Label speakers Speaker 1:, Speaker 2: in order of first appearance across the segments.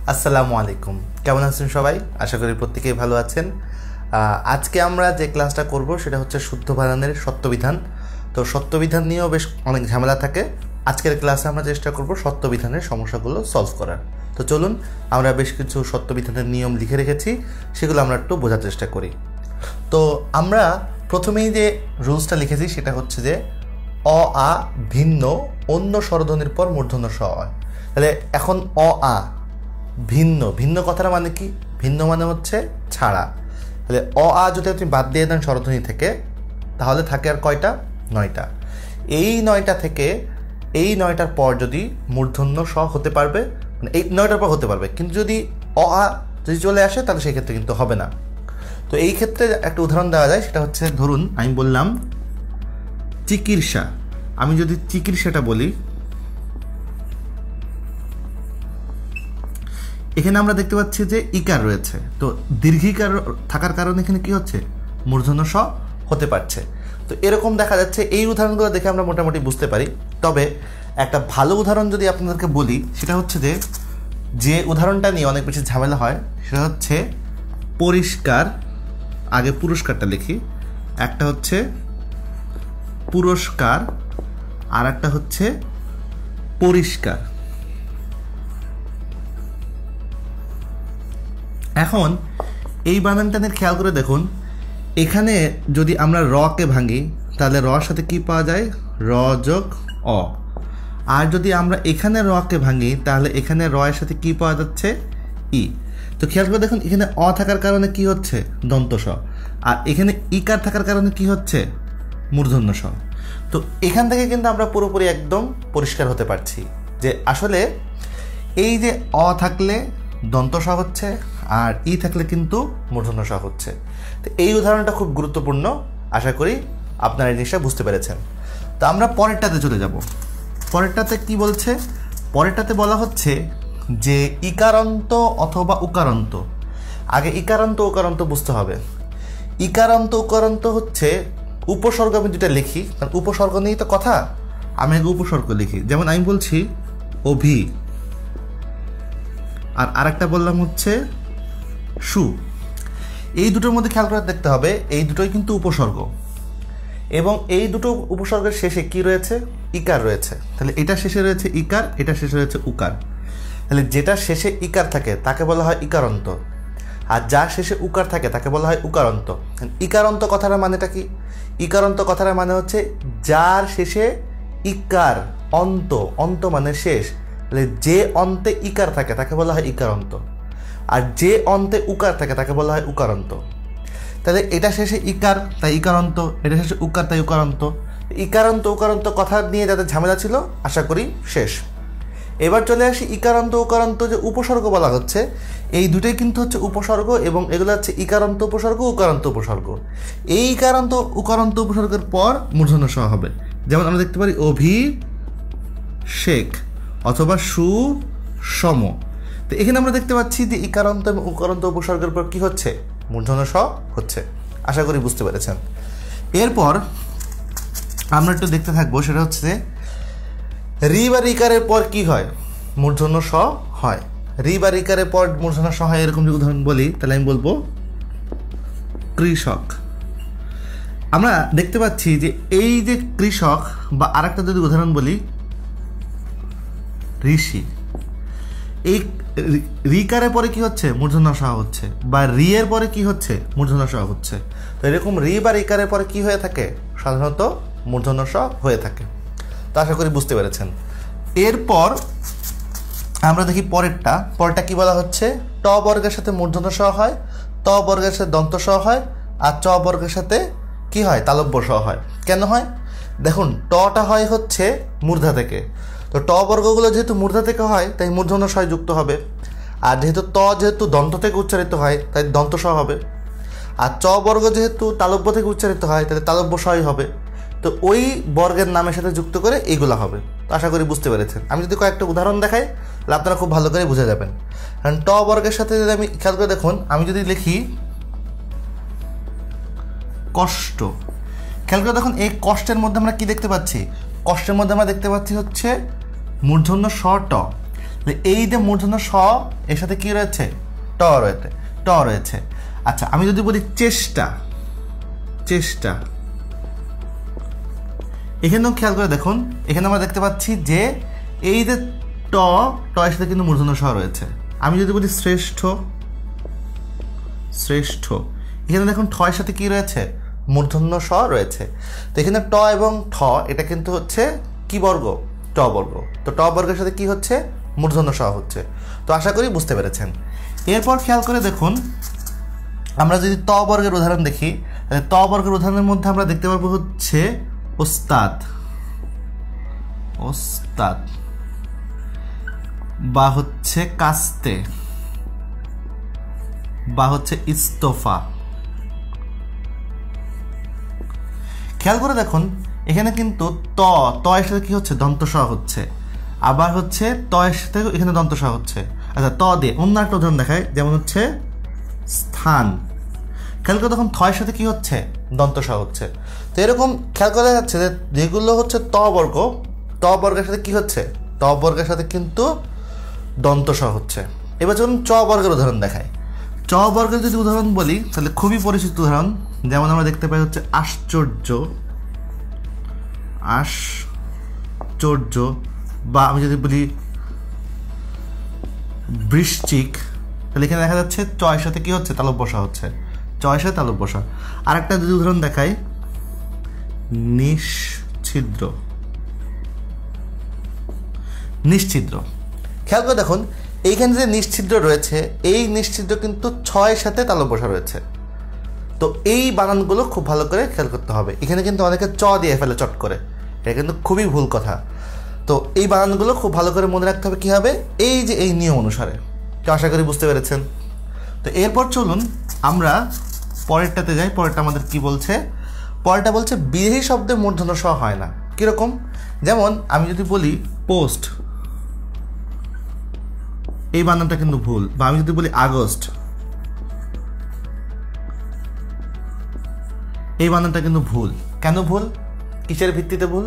Speaker 1: আসসালামু আলাইকুম। কেমন আছেন সবাই? আশা করি প্রত্যেকেই ভালো আছেন। আজকে আমরা যে ক্লাসটা করব সেটা হচ্ছে শুদ্ধ বানানের সত্যবিধান। তো সত্যবিধান নিয়েও বেশ অনেক ঝামেলা থাকে। আজকের ক্লাসে আমরা চেষ্টা করব সত্যবিধানের সমস্যাগুলো সলভ করার। তো চলুন, আমরা বেশ কিছু সত্যবিধানের নিয়ম লিখে রেখেছি, সেগুলো আমরা একটু বোঝার চেষ্টা করি। তো আমরা প্রথমেই যে রুলসটা লিখেছি সেটা হচ্ছে যে অ আ ভিন্ন অন্য স্বরধ্বনির পর মূর্ধন্য স হয়। তাহলে এখন অ আ ভিন্ন, ভিন্ন কথাটা মানে কি? ভিন্ন মানে হচ্ছে ছাড়া। তাহলে অ আ যদি আপনি বাদ দিয়ে দেন স্বরধ্বনি থেকে, তাহলে থাকে আর কয়টা? 9টা। এই 9টা থেকে এই 9টার পর যদি মূর্ধন্য স হতে পারবে, মানে এই 9টার পর হতে পারবে, কিন্তু যদি অ আ যদি চলে আসে তাহলে সেই ক্ষেত্রে কিন্তু হবে না। তো এই ক্ষেত্রে একটা উদাহরণ দেওয়া যায়, সেটা হচ্ছে ধরুন আমি বললাম চিকিৎসা। আমি যদি চিকিৎসাটা বলি, এখানে আমরা দেখতে পাচ্ছি যে ইকার রয়েছে, তো দীর্ঘিকার থাকার কারণে এখানে কি হচ্ছে? মূর্ধন্য স হতে পারছে। তো এরকম দেখা যাচ্ছে। এই উদাহরণগুলো দেখে আমরা মোটামুটি বুঝতে পারি। তবে একটা ভালো উদাহরণ যদি আপনাদেরকে বলি, সেটা হচ্ছে যে উদাহরণটা নিয়ে অনেক বেশি ঝামেলা হয় সেটা হচ্ছে পরিষ্কার। আগে পুরস্কারটা লিখি। একটা হচ্ছে পুরস্কার আর একটা হচ্ছে পরিষ্কার। এখন এই বানানটানের খেয়াল করে দেখুন, এখানে যদি আমরা র কে ভাঙি তাহলে রর সাথে কি পাওয়া যায়? র যোগ অ। আর যদি আমরা এখানে র কে ভাঙি তাহলে এখানে র এর সাথে কি পাওয়া যাচ্ছে? ই। তো খেয়াল করে দেখুন, এখানে অ থাকার কারণে কি হচ্ছে? দন্ত স। আর এখানে ইকার থাকার কারণে কি হচ্ছে? মূর্ধন্য স। তো এখান থেকে কিন্তু আমরা পুরোপুরি একদম পরিষ্কার হতে পারছি যে আসলে এই যে অ থাকলে দন্ত স হচ্ছে আর ই থাকলে কিন্তু মূর্ধন্য স হচ্ছে। তো এই উদাহরণটা খুব গুরুত্বপূর্ণ। আশা করি আপনারা এই জিনিসটা বুঝতে পেরেছেন। তো আমরা পরেরটাতে চলে যাব। পরেরটাতে কি বলছে? পরেরটাতে বলা হচ্ছে যে ইকারান্ত অথবা উকারান্ত। আগে ইকারান্ত উকারান্ত বুঝতে হবে। ইকারান্ত উকারান্ত হচ্ছে উপসর্গ। আমি যেটা লিখি, কারণ উপসর্গ নিয়েই তো কথা, আমি আগে উপসর্গ লিখি। যেমন আমি বলছি অভি, আর আরেকটা বললাম হচ্ছে সু। এই দুটোর মধ্যে খেয়াল করে দেখতে হবে, এই দুটোই কিন্তু উপসর্গ, এবং এই দুটো উপসর্গের শেষে কি রয়েছে? ইকার রয়েছে। তাহলে এটা শেষে রয়েছে ইকার, এটা শেষে রয়েছে উকার। তাহলে যেটা শেষে ইকার থাকে তাকে বলা হয় ইকারান্ত, আর যার শেষে উকার থাকে তাকে বলা হয় উকারান্ত। ইকারান্ত কথাটার মানেটা কি? ইকারান্ত কথাটার মানে হচ্ছে যার শেষে ইকার, অন্ত, অন্ত মানে শেষ। তাহলে যে অন্তে ইকার থাকে তাকে বলা হয় ইকারান্ত, আর যে অন্তে উকার থাকে তাকে বলা হয় উকারান্ত। তাহলে এটা শেষে ইকার তাই ইকারান্ত, এটা শেষে উকার তাই উকারান্ত। ইকারান্ত উকারান্ত কথা নিয়ে যাদের ঝামেলা ছিল আশা করি শেষ। এবার চলে আসি ইকারান্ত উকারান্ত যে উপসর্গ বলা হচ্ছে, এই দুটোই কিন্তু হচ্ছে উপসর্গ, এবং এগুলো হচ্ছে ইকারান্ত উপসর্গ, উকারান্ত উপসর্গ। এই ইকারান্ত উকারান্ত উপসর্গের পর মূর্ধন্য স হবে। যেমন আমরা দেখতে পারি অভিষেক অথবা সুষম। তো এখানে আমরা দেখতে পাচ্ছি যে ইকারান্ত এবং উকারান্ত উপসর্গের পর কি হচ্ছে? মূর্ধন্য স হচ্ছে। আশা করি বুঝতে পেরেছেন। এরপর আমরা একটু দেখতে থাকবো, সেটা হচ্ছে রি বা রিকারের পর কি হয়? মূর্ধন্য স হয়। রি বা রিকারের পর মূর্ধন্য স হয়, এরকম যদি উদাহরণ বলি তাহলে আমি বলবো কৃষক। আমরা দেখতে পাচ্ছি যে এই যে কৃষক, বা আরেকটা যদি উদাহরণ বলি ঋষি, এই রিকারের পরে কি হচ্ছে? মূর্ধন্য স হচ্ছে, বা রি এর পরে কি হচ্ছে? মূর্ধন্য স হচ্ছে। তো এরকম রি বা রিকারের পরে কি হয়ে থাকে? সাধারণত মূর্ধন্য স হয়ে থাকে। তো আশা করি বুঝতে পেরেছেন। এরপর আমরা দেখি পরেরটা কি বলা হচ্ছে? ট বর্গের সাথে মূর্ধন্য স হয়, ত বর্গের সাথে দন্ত স হয়, আর চ বর্গের সাথে কি হয়? তালব্য স হয়। কেন হয়? দেখুন, টটা হয় হচ্ছে মূর্ধা থেকে। তো ট বর্গগুলো যেহেতু মূর্ধা থেকে হয় তাই মূর্ধন্য স যুক্ত হবে, আর যেহেতু দন্ত থেকে উচ্চারিত হয় তাই দন্ত স হবে, আর চ বর্গ যেহেতু তালব্য থেকে উচ্চারিত হয় তাহলে তালব্য সই হবে। তো ওই বর্গের নামের সাথে যুক্ত করে এইগুলো হবে। তো আশা করি বুঝতে পেরেছেন। আমি যদি কয়েকটা উদাহরণ দেখাই তাহলে আপনারা খুব ভালো করে বুঝে যাবেন। কারণ ট বর্গের সাথে যদি আমি খেয়াল করে দেখুন, আমি যদি লিখি কষ্ট, খেয়াল করে দেখুন এই কষ্টের মধ্যে আমরা কি দেখতে পাচ্ছি? কষ্টের মধ্যে আমরা দেখতে পাচ্ছি হচ্ছে মূর্ধন্য স ট। এই যে মূর্ধন্য স এর সাথে কি রয়েছে? ট রয়েছে, ট রয়েছে। আচ্ছা, আমি যদি বলি চেষ্টা, চেষ্টা, এখানেও খেয়াল করে দেখুন, এখানে আমরা দেখতে পাচ্ছি যে এই যে ট, ট এর সাথে কিন্তু মূর্ধন্য স রয়েছে। আমি যদি বলি শ্রেষ্ঠ, শ্রেষ্ঠ, এখানে দেখুন ঠ এর সাথে কি রয়েছে? মূর্ধন্য স রয়েছে। তো এখানে ট এবং ঠ এটা কিন্তু হচ্ছে কি বর্গ? ট বর্গ। তো ট বর্গের সাথে কি হচ্ছে? মূর্ধন্য স হচ্ছে। তো আশা করি বুঝতে পেরেছেন। এরপর খেয়াল করে দেখুন, আমরা যদি ত বর্গের উদাহরণ দেখি, তাহলে ত বর্গের উদাহরণের মধ্যে আমরা দেখতে পারবো হচ্ছে ওস্তাদ, ওস্তাদ, বা হচ্ছে কাস্তে, বা হচ্ছে ইস্তফা। খেয়াল করে দেখুন, এখানে কিন্তু ত, ত এর সাথে কি হচ্ছে? দন্ত স হচ্ছে। আবার হচ্ছে ত এর সাথে এখানে দন্ত স হচ্ছে। আচ্ছা, ত দিয়ে অন্য একটা উদাহরণ দেখায়, যেমন হচ্ছে স্থান। খেয়াল করে তখন থ এর সাথে কি হচ্ছে? দন্ত স হচ্ছে। তো এরকম খেয়াল করা যাচ্ছে যে যেগুলো হচ্ছে ত বর্গ, ত বর্গের সাথে কি হচ্ছে? ত বর্গের সাথে কিন্তু দন্ত স হচ্ছে। এবার চলুন চ বর্গের উদাহরণ দেখায়। চ বর্গের যদি উদাহরণ বলি, তাহলে খুবই পরিচিত উদাহরণ, যেমন আমরা দেখতে পাই হচ্ছে আশ্চর্য, আশ্চর্য, বা আমি যদি বলি বৃশ্চিক, তাহলে এখানে দেখা যাচ্ছে চ এর সাথে কি হচ্ছে? তালব্য স হচ্ছে, চ এর সাথে তালব্য স। আরেকটা যদি উদাহরণ দেখাই, নিশ্ছিদ্র, নিশ্ছিদ্র। খেয়াল করে দেখুন, এইখানে যে নিশ্ছিদ্র রয়েছে, এই নিশ্ছিদ্র কিন্তু ছ এর সাথে তালব্য স রয়েছে। তো এই বানানগুলো খুব ভালো করে খেয়াল করতে হবে। এখানে কিন্তু অনেকে চ দিয়ে ফেলে চট করে, এটা কিন্তু খুবই ভুল কথা। তো এই বানানগুলো খুব ভালো করে মনে রাখতে হবে কী হবে? এই যে এই নিয়ম অনুসারে। তো আশা করি বুঝতে পেরেছেন। তো এরপর চলুন আমরা পরেরটাতে যাই। পরেরটা আমাদের কি বলছে? পরেরটা বলছে বিদেহী শব্দে মূর্ধন্য স হয় না। কীরকম? যেমন আমি যদি বলি পোস্ট, এই বানানটা কিন্তু ভুল। বা আমি যদি বলি আগস্ট, এই বানানটা কিন্তু ভুল। কেন ভুল? কিসের ভিত্তিতে ভুল?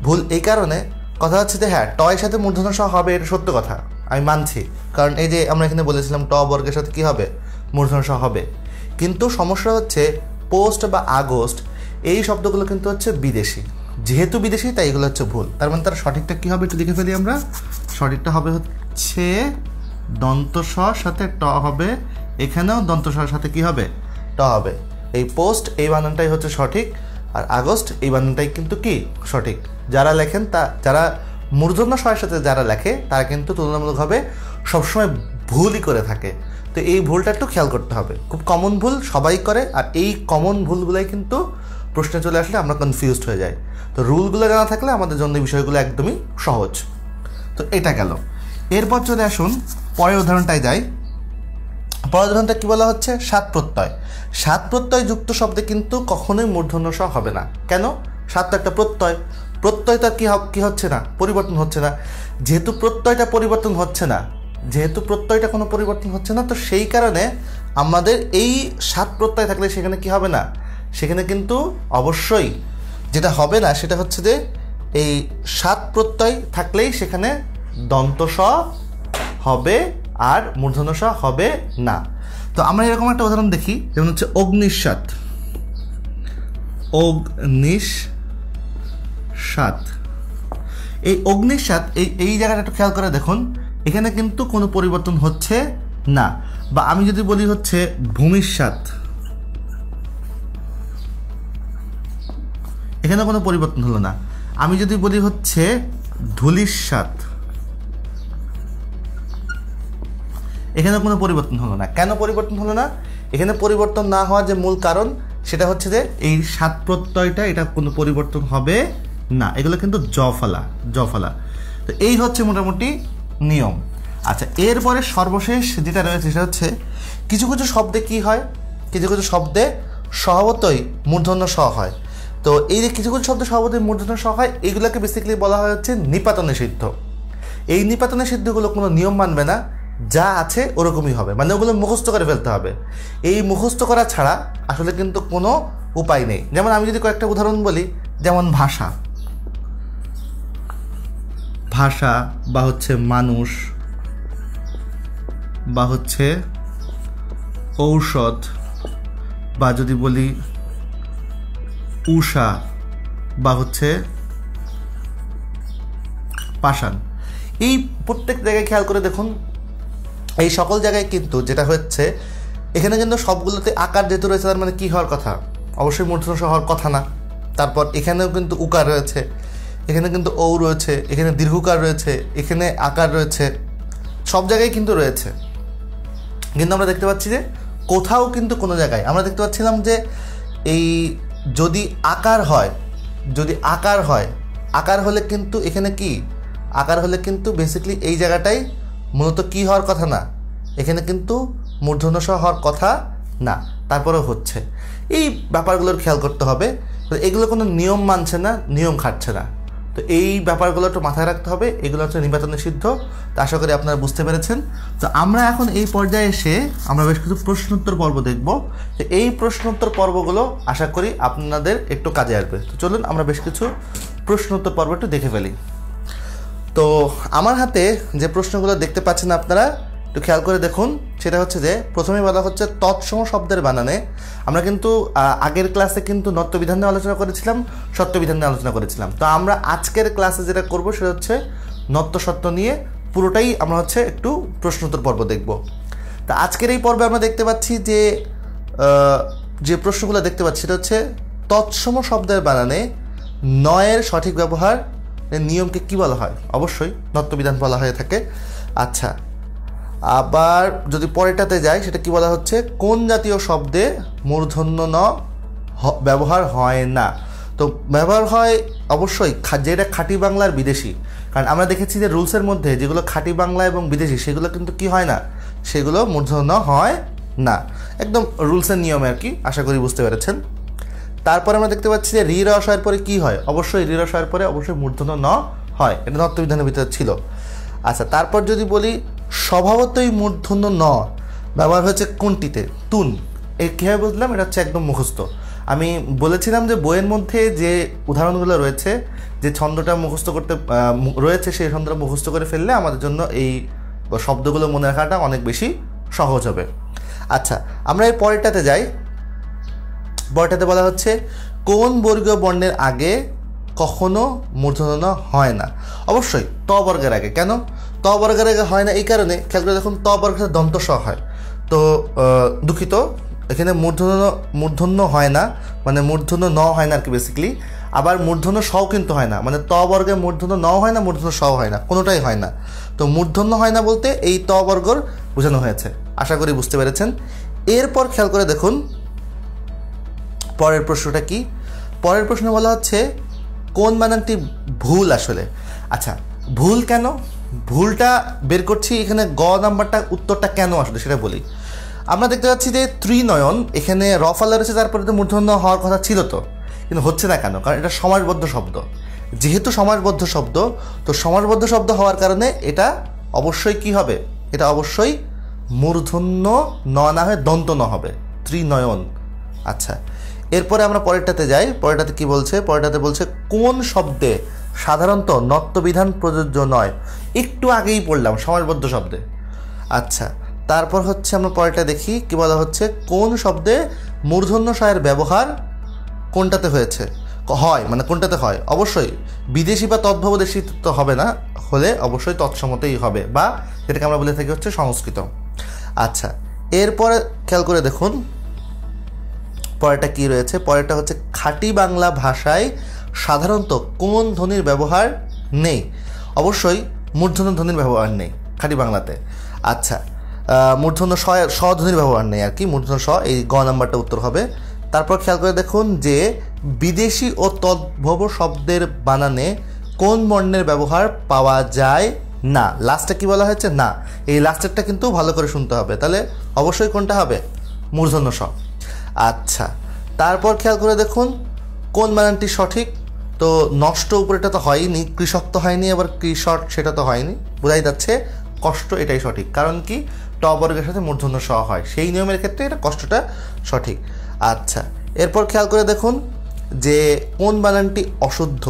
Speaker 1: ভুল এই কারণে, কথা হচ্ছে যে হ্যাঁ, ট এর সাথে মূর্ধন্য স হবে, এটা সত্য কথা, আমি মানছি। কারণ এই যে আমরা এখানে বলেছিলাম ট বর্গের সাথে কি হবে? মূর্ধন্য স হবে। কিন্তু সমস্যা হচ্ছে পোস্ট বা আগস্ট, এই শব্দগুলো কিন্তু হচ্ছে বিদেশি। যেহেতু বিদেশি, তাই এগুলো হচ্ছে ভুল। তার মানে তার সঠিকটা কি হবে? একটু দেখে ফেলি আমরা। সঠিকটা হবে হচ্ছে দন্ত স সাথে ট হবে। এখানেও দন্ত স সাথে কি হবে? ট হবে। এই পোস্ট, এই বানানটাই হচ্ছে সঠিক, আর আগস্ট এই বানানটাই কিন্তু কি সঠিক। যারা লেখেন, যারা মূর্ধন্য স এর সাথে যারা লেখে, তারা কিন্তু তুলনামূলকভাবে সবসময় ভুলই করে থাকে। তো এই ভুলটা একটু খেয়াল করতে হবে। খুব কমন ভুল, সবাই করে, আর এই কমন ভুলগুলোই কিন্তু প্রশ্নে চলে আসলে আমরা কনফিউজড হয়ে যাই। তো রুলগুলো জানা থাকলে আমাদের জন্য এই বিষয়গুলো একদমই সহজ। তো এটা গেল। এরপর চলে আসুন পরের উদাহরণটায় যাই। পরের উদাহরণটা কী বলা হচ্ছে? সাত প্রত্যয়। সাত প্রত্যয় যুক্ত শব্দে কিন্তু কখনোই মূর্ধন্য স হবে না। কেন? সাত তো একটা প্রত্যয়, প্রত্যয় তো কি হচ্ছে না? পরিবর্তন হচ্ছে না। যেহেতু প্রত্যয়টা পরিবর্তন হচ্ছে না, যেহেতু প্রত্যয়টা কোনো পরিবর্তন হচ্ছে না, তো সেই কারণে আমাদের এই সাত প্রত্যয় থাকলে সেখানে কি হবে না? সেখানে কিন্তু অবশ্যই যেটা হবে না সেটা হচ্ছে যে এই সাত প্রত্যয় থাকলেই সেখানে দন্ত স হবে, আর মূর্ধন্য স হবে না। তো আমরা এরকম একটা উদাহরণ দেখি, যেমন হচ্ছে অগ্নিস্বাত, অগ্নিস্বাত। এই অগ্নিস্বাত, এই জায়গাটা একটু খেয়াল করে দেখুন, এখানে কিন্তু কোনো পরিবর্তন হচ্ছে না। বা আমি যদি বলি হচ্ছে ভূমিস্বাত, এখানে কোনো পরিবর্তন হলো না। আমি যদি বলি হচ্ছে ধূলিস্বাত, এখানে কোনো পরিবর্তন হলো না। কেন পরিবর্তন হলো না? এখানে পরিবর্তন না হওয়ার যে মূল কারণ সেটা হচ্ছে যে এই সাত প্রত্যয়টা, এটা কোনো পরিবর্তন হবে না। এগুলো কিন্তু জফলা। তো এই হচ্ছে মোটামুটি নিয়ম। আচ্ছা, এরপরে সর্বশেষ যেটা রয়েছে সেটা হচ্ছে কিছু কিছু শব্দে কি হয়? কিছু কিছু শব্দে স্বভাবতই মূর্ধন্য স হয়। তো এই যে কিছু কিছু শব্দে স্বভাবতই মূর্ধন্য স হয়, এইগুলোকে বেসিক্যালি বলা হয় হচ্ছে নিপাতন নিষিদ্ধ। এই নিপাতন নিষিদ্ধগুলো কোনো নিয়ম মানবে না, যা আছে ওরকমই হবে, মানে ওগুলো মুখস্থ করে ফেলতে হবে। এই মুখস্থ করা ছাড়া আসলে কিন্তু কোনো উপায় নেই। যেমন আমি যদি কয়েকটা উদাহরণ বলি, যেমন ভাষা, বা হচ্ছে মানুষ, বা হচ্ছে ঔষধ, বা যদি বলি উষা বা হচ্ছে পাষাণ। এই প্রত্যেক জায়গায় খেয়াল করে দেখুন, এই সকল জায়গায় কিন্তু যেটা হচ্ছে এখানে কিন্তু সবগুলোতে আকার যেহেতু রয়েছে, তার মানে কী হওয়ার কথা? অবশ্যই মূর্ধন্য ষ হওয়ার কথা না। তারপর এখানেও কিন্তু উকার রয়েছে, এখানে কিন্তু ঔ রয়েছে, এখানে দীর্ঘকার রয়েছে, এখানে আকার রয়েছে, সব জায়গায় কিন্তু রয়েছে। কিন্তু আমরা দেখতে পাচ্ছি যে কোথাও কিন্তু কোনো জায়গায় আমরা দেখতে পাচ্ছিলাম যে এই যদি আকার হয়, আকার হলে কিন্তু এখানে কি আকার হলে কিন্তু বেসিক্যালি এই জায়গাটাই মূলত কি হওয়ার কথা না, এখানে কিন্তু মূর্ধন্য ষ হওয়ার কথা না, তারপরেও হচ্ছে। এই ব্যাপারগুলোর খেয়াল করতে হবে। তো এগুলো কোনো নিয়ম মানছে না, নিয়ম খাটছে না। তো এই ব্যাপারগুলো একটু মাথায় রাখতে হবে। এগুলো হচ্ছে নিপাত নিষিদ্ধ। তো আশা করি আপনারা বুঝতে পেরেছেন। তো আমরা এখন এই পর্যায়ে এসে আমরা বেশ কিছু প্রশ্নোত্তর পর্ব দেখব। তো এই প্রশ্নোত্তর পর্বগুলো আশা করি আপনাদের একটু কাজে আসবে। তো চলুন আমরা বেশ কিছু প্রশ্নোত্তর পর্ব একটু দেখে ফেলি। তো আমার হাতে যে প্রশ্নগুলো দেখতে পাচ্ছেন আপনারা একটু খেয়াল করে দেখুন। সেটা হচ্ছে যে প্রথমেই বলা হচ্ছে তৎসম শব্দের বানানে। আমরা কিন্তু আগের ক্লাসে কিন্তু নত্যবিধান নিয়ে আলোচনা করেছিলাম, সত্যবিধান নিয়ে আলোচনা করেছিলাম। তো আমরা আজকের ক্লাসে যেটা করব সেটা হচ্ছে নত্য সত্য নিয়ে পুরোটাই আমরা হচ্ছে একটু প্রশ্নোত্তর পর্ব দেখব। তা আজকের এই পর্বে আমরা দেখতে পাচ্ছি যে প্রশ্নগুলো দেখতে পাচ্ছি সেটা হচ্ছে তৎসম শব্দের বানানে নয়ের সঠিক ব্যবহার নিয়মকে কি বলা হয়? অবশ্যই নত্যবিধান বলা হয়ে থাকে। আচ্ছা, আবার যদি পরেরটাতে যাই সেটা কি বলা হচ্ছে, কোন জাতীয় শব্দে মূর্ধন্য ন ব্যবহার হয় না? তো ব্যবহার হয় অবশ্যই যেটা খাঁটি বাংলার বিদেশি। কারণ আমরা দেখেছি যে রুলসের মধ্যে যেগুলো খাঁটি বাংলা এবং বিদেশি সেগুলো কিন্তু কি হয় না, সেগুলো মূর্ধন্য হয় না। একদম রুলসের নিয়মে আর কি, আশা করি বুঝতে পেরেছেন। তারপর আমরা দেখতে পাচ্ছি যে রি রস হওয়ার পরে কী হয়? অবশ্যই রি রস হওয়ার পরে অবশ্যই মূর্ধন্য ন হয়, এটা নত্যবিধানের ভিতরে ছিল। আচ্ছা, তারপর যদি বলি স্বভাবতই মূর্ধন্য ন ব্যবহার হচ্ছে কোনটিতে? তুন। এর কীভাবে বুঝলাম? এটা হচ্ছে একদম মুখস্থ। আমি বলেছিলাম যে বইয়ের মধ্যে যে উদাহরণগুলো রয়েছে, যে ছন্দটা মুখস্থ করতে রয়েছে, সেই ছন্দটা মুখস্থ করে ফেললে আমাদের জন্য এই শব্দগুলো মনে রাখাটা অনেক বেশি সহজ হবে। আচ্ছা, আমরা এই পরেরটাতে যাই। পরেরটাতে বলা হচ্ছে কোন বর্গীয় বর্ণের আগে কখনো মূর্ধন্য হয় না? অবশ্যই ত বর্গের আগে। কেন ত বর্গের আগে হয় না? এই কারণে খেয়াল করে দেখুন, ত বর্গের দন্ত স হয়। তো দুঃখিত, এখানে মূর্ধন্য হয় না, মানে মূর্ধন্য ন হয় না আর কি বেসিক্যালি। আবার মূর্ধন্য সও কিন্তু হয় না, মানে ত বর্গে মূর্ধন্য ন হয় না, মূর্ধন্য সও হয় না, কোনোটাই হয় না। তো মূর্ধন্য হয় না বলতে এই ত বর্গর বোঝানো হয়েছে। আশা করি বুঝতে পেরেছেন। এরপর খেয়াল করে দেখুন পরের প্রশ্নটা কি। পরের প্রশ্নে বলা হচ্ছে কোন বানানটি ভুল আসলে। আচ্ছা, ভুল কেন? ভুলটা বের করছি এখানে, গ নাম্বারটা উত্তরটা কেন আসলে সেটা বলি। আমরা দেখতে পাচ্ছি যে ত্রিনয়ন, এখানে রফালা রয়েছে, তারপরে তো মূর্ধন্য হওয়ার কথা ছিল, তো কিন্তু হচ্ছে না কেন? কারণ এটা সমাসবদ্ধ শব্দ। যেহেতু সমাসবদ্ধ শব্দ, তো সমাসবদ্ধ শব্দ হওয়ার কারণে এটা অবশ্যই কি হবে? এটা অবশ্যই মূর্ধন্য ন না হয়ে দন্ত ন হবে, ত্রিনয়ন। আচ্ছা, এরপরে আমরা পরেরটাতে যাই। পরেরটাতে কি বলছে? পরেরটাতে বলছে কোন শব্দে সাধারণত নত্যবিধান প্রযোজ্য নয়? একটু আগেই পড়লাম, সমাসবদ্ধ শব্দে। আচ্ছা, তারপর হচ্ছে আমরা পরেরটা দেখি কি বলা হচ্ছে, কোন শব্দে মূর্ধন্য ষয়ের ব্যবহার কোনটাতে হয়েছে হয়, মানে কোনটাতে হয়? অবশ্যই বিদেশি বা তদ্ভবদেশী তো হবে না, হলে অবশ্যই তৎসমতেই হবে, বা যেটাকে আমরা বলে থাকি হচ্ছে সংস্কৃত। আচ্ছা, এরপরে খেয়াল করে দেখুন পরেরটা কি রয়েছে। পরেরটা হচ্ছে খাঁটি বাংলা ভাষায় সাধারণত কোন ধ্বনির ব্যবহার নেই? অবশ্যই মূর্ধন্য ধ্বনির ব্যবহার নেই খাঁটি বাংলাতে। আচ্ছা, মূর্ধন্য স ধ্বনির ব্যবহার নেই আর কি, মূর্ধন্য স, এই গ নাম্বারটা উত্তর হবে। তারপর খেয়াল করে দেখুন যে বিদেশি ও তদ্ভব শব্দের বানানে কোন বর্ণের ব্যবহার পাওয়া যায় না? লাস্টে কি বলা হয়েছে? না। এই লাস্টেরটা কিন্তু ভালো করে শুনতে হবে, তাহলে অবশ্যই কোনটা হবে? মূর্ধন্য স। আচ্ছা, তারপর খেয়াল করে দেখুন কোন বানানটি সঠিক। তো নষ্ট উপরেটা তো হয়নি, কৃষক তো হয়নি, আবার কৃষক সেটা তো হয়নি, বোঝাই যাচ্ছে কষ্ট এটাই সঠিক। কারণ কি, ট বর্গের সাথে মূর্ধন্য স হয়, সেই নিয়মের ক্ষেত্রে এটা কষ্টটা সঠিক। আচ্ছা, এরপর খেয়াল করে দেখুন যে কোন বানানটি অশুদ্ধ।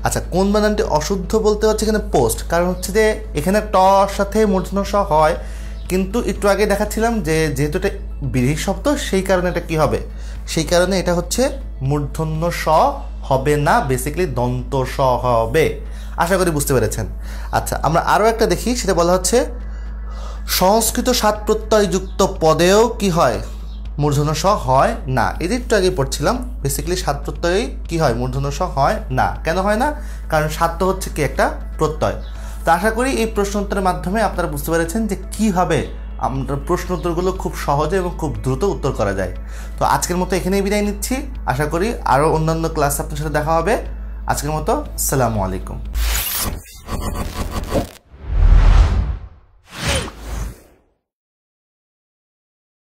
Speaker 1: আচ্ছা, কোন বানানটি অশুদ্ধ বলতে হচ্ছে এখানে পোস্ট, কারণ হচ্ছে যে এখানে ট সাথে মূর্ধন্য স হয়, কিন্তু একটু আগে দেখাচ্ছিলাম যে যেহেতু এটা বিদেহী শব্দ সেই কারণে এটা কি হবে, সেই কারণে এটা হচ্ছে মূর্ধন্য স হবে না, বেসিক্যালি দন্ত স হবে। আশা করি বুঝতে পেরেছেন। আচ্ছা, আমরা আরও একটা দেখি, সেটা বলা হচ্ছে সংস্কৃত সাত প্রত্যয়যুক্ত পদেও কি হয়, মূর্ধন্য স হয় না। এদের একটু আগে পড়ছিলাম, বেসিক্যালি সাত প্রত্যয় কি হয়, মূর্ধন্য স হয় না। কেন হয় না? কারণ সাত তো হচ্ছে কি একটা প্রত্যয়। তো আশা করি এই প্রশ্ন উত্তরের মাধ্যমে আপনারা বুঝতে পেরেছেন যে কীভাবে আমরা প্রশ্ন উত্তরগুলো খুব সহজে এবং খুব দ্রুত উত্তর করা যায়। তো আজকের মতো এখানেই বিদায় নিচ্ছি। আশা করি আরও অন্যান্য ক্লাস আপনার সাথে দেখা হবে। আজকের মতো আসসালামু আলাইকুম।